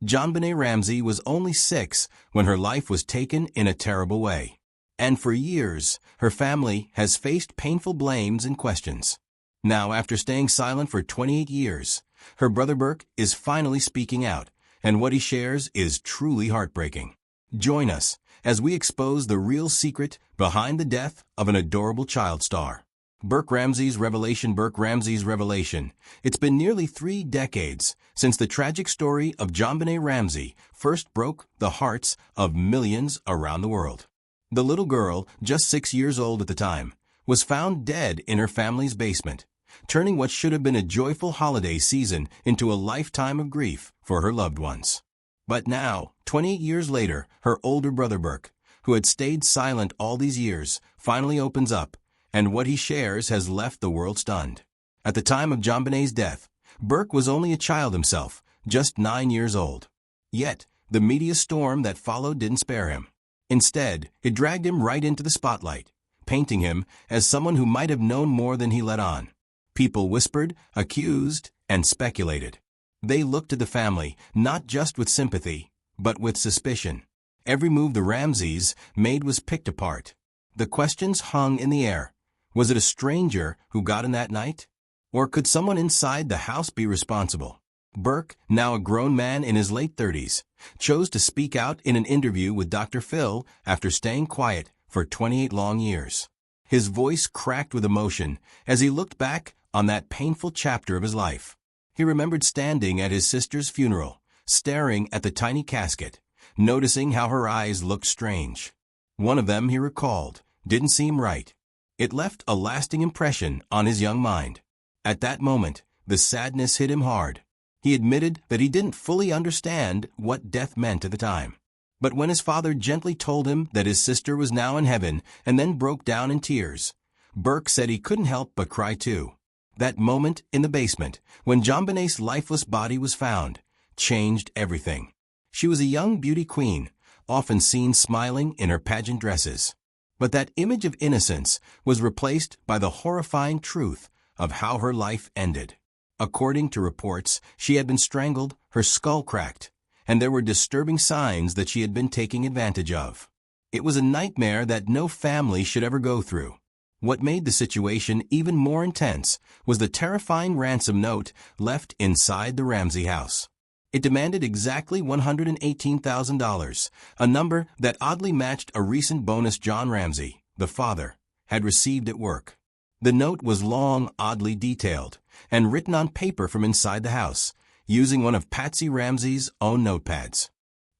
JonBenet Ramsey was only 6 when her life was taken in a terrible way. And for years, her family has faced painful blames and questions. Now, after staying silent for 28 years, her brother Burke is finally speaking out, and what he shares is truly heartbreaking. Join us as we expose the real secret behind the death of an adorable child star. Burke Ramsey's revelation. Burke Ramsey's revelation. It's been nearly 3 decades since the tragic story of JonBenet Ramsey first broke the hearts of millions around the world. The little girl, just 6 years old at the time, was found dead in her family's basement, turning what should have been a joyful holiday season into a lifetime of grief for her loved ones. But now, 28 years later, her older brother Burke, who had stayed silent all these years, finally opens up, and what he shares has left the world stunned. At the time of JonBenet's death, Burke was only a child himself, just 9 years old. Yet, the media storm that followed didn't spare him. Instead, it dragged him right into the spotlight, painting him as someone who might have known more than he let on. People whispered, accused, and speculated. They looked at the family not just with sympathy, but with suspicion. Every move the Ramseys made was picked apart. The questions hung in the air. Was it a stranger who got in that night? Or could someone inside the house be responsible? Burke, now a grown man in his late 30s, chose to speak out in an interview with Dr. Phil after staying quiet for 28 long years. His voice cracked with emotion as he looked back on that painful chapter of his life. He remembered standing at his sister's funeral, staring at the tiny casket, noticing how her eyes looked strange. One of them, he recalled, didn't seem right. It left a lasting impression on his young mind. At that moment, the sadness hit him hard. He admitted that he didn't fully understand what death meant at the time. But when his father gently told him that his sister was now in heaven and then broke down in tears, Burke said he couldn't help but cry too. That moment in the basement, when JonBenet's lifeless body was found, changed everything. She was a young beauty queen, often seen smiling in her pageant dresses. But that image of innocence was replaced by the horrifying truth of how her life ended. According to reports, she had been strangled, her skull cracked, and there were disturbing signs that she had been taken advantage of. It was a nightmare that no family should ever go through. What made the situation even more intense was the terrifying ransom note left inside the Ramsey house. It demanded exactly $118,000, a number that oddly matched a recent bonus John Ramsey, the father, had received at work. The note was long, oddly detailed, and written on paper from inside the house, using one of Patsy Ramsey's own notepads.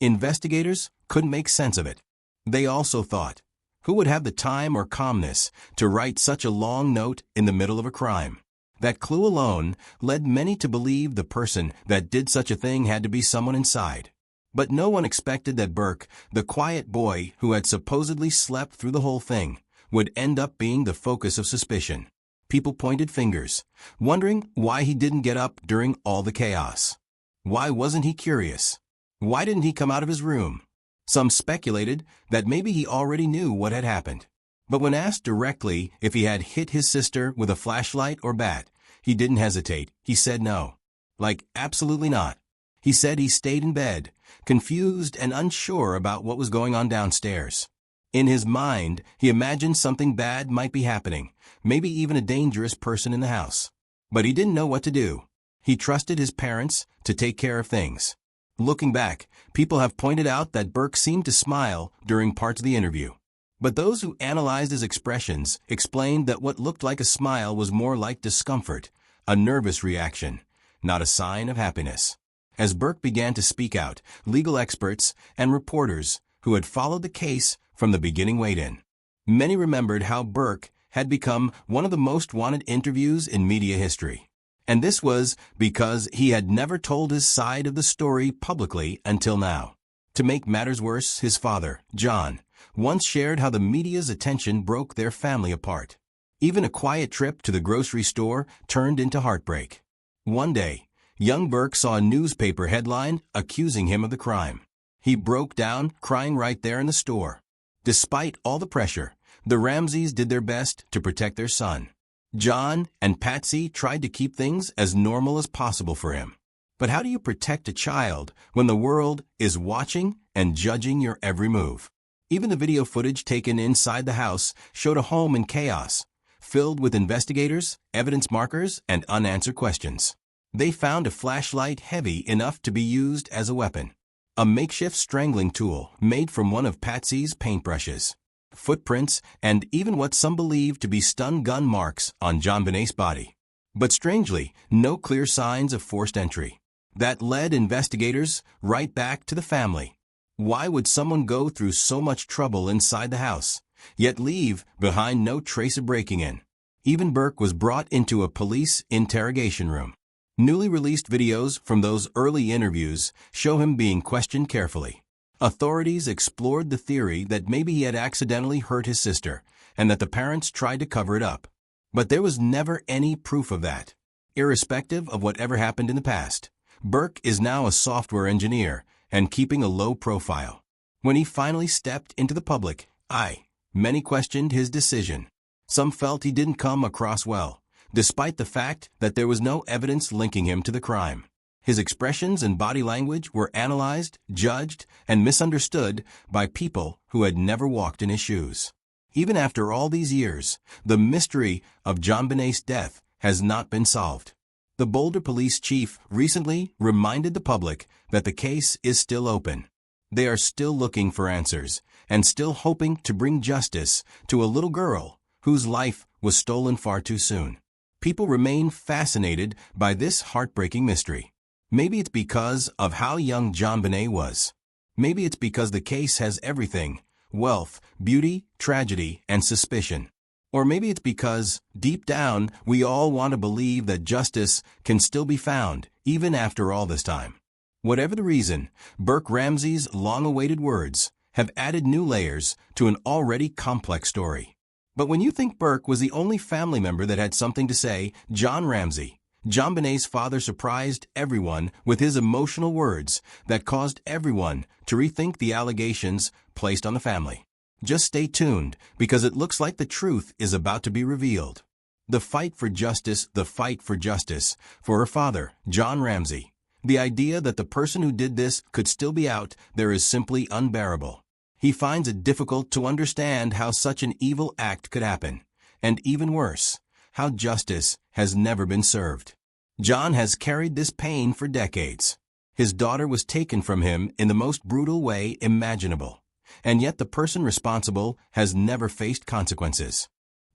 Investigators couldn't make sense of it. They also thought, who would have the time or calmness to write such a long note in the middle of a crime? That clue alone led many to believe the person that did such a thing had to be someone inside. But no one expected that Burke, the quiet boy who had supposedly slept through the whole thing, would end up being the focus of suspicion. People pointed fingers, wondering why he didn't get up during all the chaos. Why wasn't he curious? Why didn't he come out of his room? Some speculated that maybe he already knew what had happened. But when asked directly if he had hit his sister with a flashlight or bat, he didn't hesitate. He said no. Like, absolutely not. He said he stayed in bed, confused and unsure about what was going on downstairs. In his mind, he imagined something bad might be happening, maybe even a dangerous person in the house. But he didn't know what to do. He trusted his parents to take care of things. Looking back, people have pointed out that Burke seemed to smile during parts of the interview. But those who analyzed his expressions explained that what looked like a smile was more like discomfort, a nervous reaction, not a sign of happiness. As Burke began to speak out, legal experts and reporters who had followed the case from the beginning weighed in. Many remembered how Burke had become one of the most wanted interviews in media history. And this was because he had never told his side of the story publicly until now. To make matters worse, his father, John, once shared how the media's attention broke their family apart. Even a quiet trip to the grocery store turned into heartbreak. One day, young Burke saw a newspaper headline accusing him of the crime. He broke down, crying right there in the store. Despite all the pressure, the Ramseys did their best to protect their son. John and Patsy tried to keep things as normal as possible for him. But how do you protect a child when the world is watching and judging your every move? Even the video footage taken inside the house showed a home in chaos, filled with investigators, evidence markers, and unanswered questions. They found a flashlight heavy enough to be used as a weapon, a makeshift strangling tool made from one of Patsy's paintbrushes, footprints, and even what some believe to be stun gun marks on JonBenet's body. But strangely, no clear signs of forced entry. That led investigators right back to the family. Why would someone go through so much trouble inside the house, yet leave behind no trace of breaking in? Even Burke was brought into a police interrogation room. Newly released videos from those early interviews show him being questioned carefully. Authorities explored the theory that maybe he had accidentally hurt his sister and that the parents tried to cover it up. But there was never any proof of that. Irrespective of whatever happened in the past, Burke is now a software engineer and keeping a low profile. When he finally stepped into the public eye, many questioned his decision. Some felt he didn't come across well, despite the fact that there was no evidence linking him to the crime. His expressions and body language were analyzed, judged, and misunderstood by people who had never walked in his shoes. Even after all these years, the mystery of JonBenet's death has not been solved. The Boulder police chief recently reminded the public that the case is still open. They are still looking for answers and still hoping to bring justice to a little girl whose life was stolen far too soon. People remain fascinated by this heartbreaking mystery. Maybe it's because of how young JonBenet was. Maybe it's because the case has everything: wealth, beauty, tragedy, and suspicion. Or maybe it's because, deep down, we all want to believe that justice can still be found, even after all this time. Whatever the reason, Burke Ramsey's long-awaited words have added new layers to an already complex story. But when you think Burke was the only family member that had something to say, John Ramsey, JonBenet's father, surprised everyone with his emotional words that caused everyone to rethink the allegations placed on the family. Just stay tuned, because it looks like the truth is about to be revealed. The fight for justice for her father, John Ramsey. The idea that the person who did this could still be out there is simply unbearable. He finds it difficult to understand how such an evil act could happen, and even worse, how justice has never been served. John has carried this pain for decades. His daughter was taken from him in the most brutal way imaginable, and yet the person responsible has never faced consequences.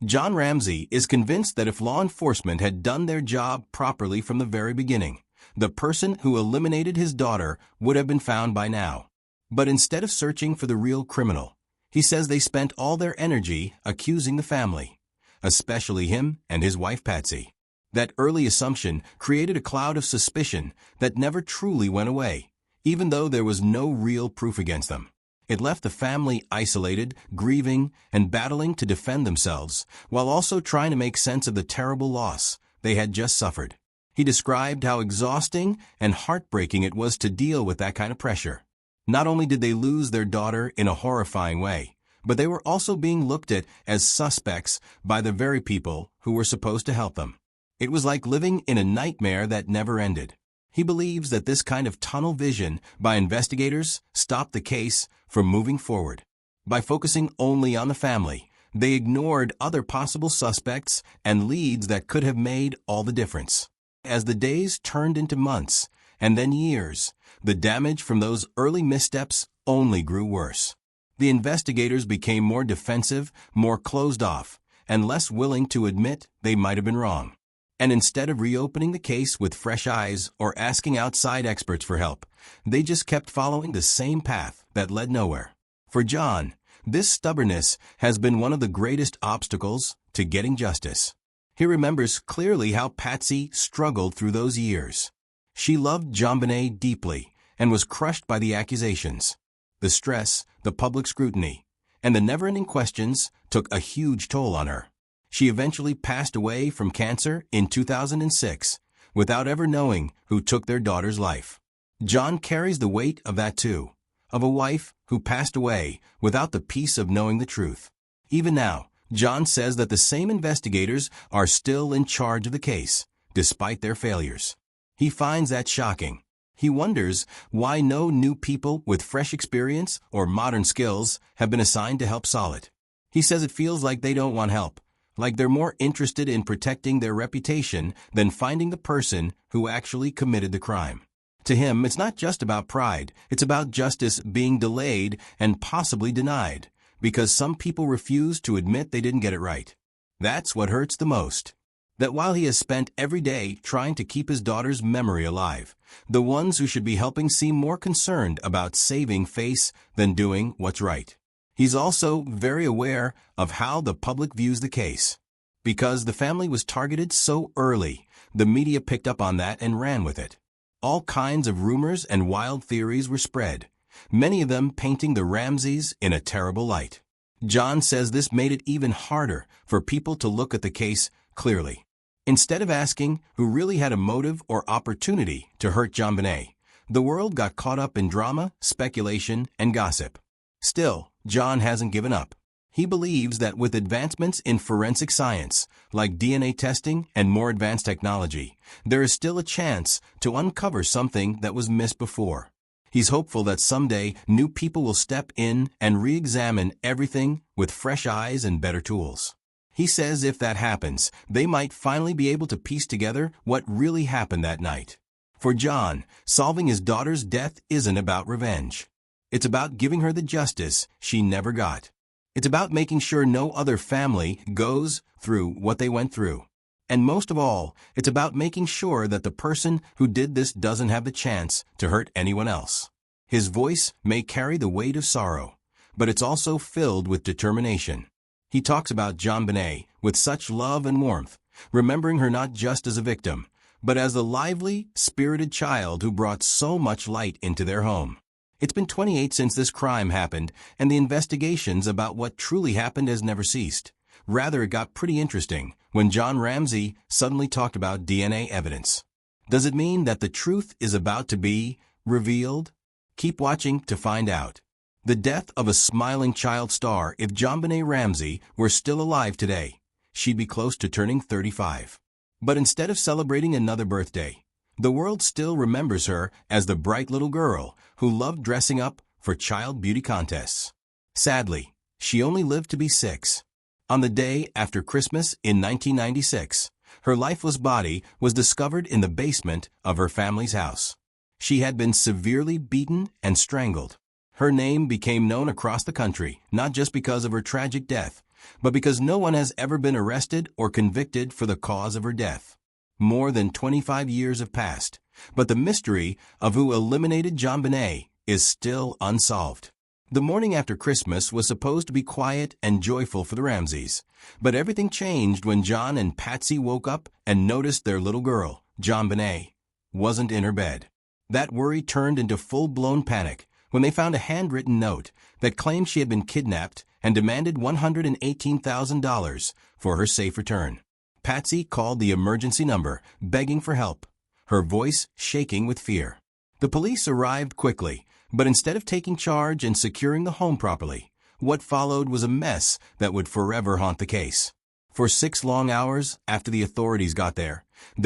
John Ramsey is convinced that if law enforcement had done their job properly from the very beginning, the person who eliminated his daughter would have been found by now. But instead of searching for the real criminal, he says they spent all their energy accusing the family, especially him and his wife Patsy. That early assumption created a cloud of suspicion that never truly went away, even though there was no real proof against them. It left the family isolated, grieving, and battling to defend themselves, while also trying to make sense of the terrible loss they had just suffered. He described how exhausting and heartbreaking it was to deal with that kind of pressure. Not only did they lose their daughter in a horrifying way, but they were also being looked at as suspects by the very people who were supposed to help them. It was like living in a nightmare that never ended. He believes that this kind of tunnel vision by investigators stopped the case from moving forward. By focusing only on the family, they ignored other possible suspects and leads that could have made all the difference. As the days turned into months and then years, the damage from those early missteps only grew worse. The investigators became more defensive, more closed off, and less willing to admit they might have been wrong. And instead of reopening the case with fresh eyes or asking outside experts for help, they just kept following the same path that led nowhere. For John, this stubbornness has been one of the greatest obstacles to getting justice. He remembers clearly how Patsy struggled through those years. She loved JonBenet deeply and was crushed by the accusations. The stress, the public scrutiny, and the never-ending questions took a huge toll on her. She eventually passed away from cancer in 2006 without ever knowing who took their daughter's life. John carries the weight of that too, of a wife who passed away without the peace of knowing the truth. Even now, John says that the same investigators are still in charge of the case, despite their failures. He finds that shocking. He wonders why no new people with fresh experience or modern skills have been assigned to help solve it. He says it feels like they don't want help, like they're more interested in protecting their reputation than finding the person who actually committed the crime. To him, it's not just about pride, it's about justice being delayed and possibly denied, because some people refuse to admit they didn't get it right. That's what hurts the most. That while he has spent every day trying to keep his daughter's memory alive, the ones who should be helping seem more concerned about saving face than doing what's right. He's also very aware of how the public views the case. Because the family was targeted so early, the media picked up on that and ran with it. All kinds of rumors and wild theories were spread, many of them painting the Ramseys in a terrible light. Jon says this made it even harder for people to look at the case clearly. Instead of asking who really had a motive or opportunity to hurt JonBenet, the world got caught up in drama, speculation, and gossip. Still, Jon hasn't given up. He believes that with advancements in forensic science, like DNA testing and more advanced technology, there is still a chance to uncover something that was missed before. He's hopeful that someday new people will step in and re-examine everything with fresh eyes and better tools. He says if that happens, they might finally be able to piece together what really happened that night. For Jon, solving his daughter's death isn't about revenge. It's about giving her the justice she never got. It's about making sure no other family goes through what they went through. And most of all, it's about making sure that the person who did this doesn't have the chance to hurt anyone else. His voice may carry the weight of sorrow, but it's also filled with determination. He talks about JonBenet with such love and warmth, remembering her not just as a victim, but as a lively, spirited child who brought so much light into their home. It's been 28 since this crime happened, and the investigations about what truly happened has never ceased. Rather, it got pretty interesting when Jon Ramsey suddenly talked about DNA evidence. Does it mean that the truth is about to be revealed? Keep watching to find out. The death of a smiling child star. If JonBenet Ramsey were still alive today, she'd be close to turning 35. But instead of celebrating another birthday, the world still remembers her as the bright little girl who loved dressing up for child beauty contests. Sadly, she only lived to be 6. On the day after Christmas in 1996, her lifeless body was discovered in the basement of her family's house. She had been severely beaten and strangled. Her name became known across the country, not just because of her tragic death, but because no one has ever been arrested or convicted for the cause of her death. More than 25 years have passed, but the mystery of who eliminated JonBenet is still unsolved. The morning after Christmas was supposed to be quiet and joyful for the Ramseys, but everything changed when Jon and Patsy woke up and noticed their little girl, JonBenet, wasn't in her bed. That worry turned into full-blown panic when they found a handwritten note that claimed she had been kidnapped and demanded $118,000 for her safe return. Patsy called the emergency number, begging for help, her voice shaking with fear. The police arrived quickly, but instead of taking charge and securing the home properly, what followed was a mess that would forever haunt the case. For 6 long hours after the authorities got there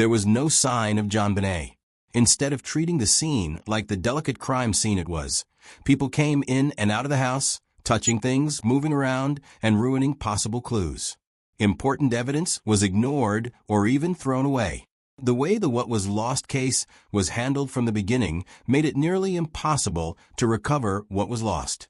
was no sign of JonBenet. Instead of treating the scene like the delicate crime scene it was, people came in and out of the house, touching things, moving around, and ruining possible clues. Important evidence was ignored or even thrown away. The way the What Was Lost case was handled from the beginning made it nearly impossible to recover what was lost.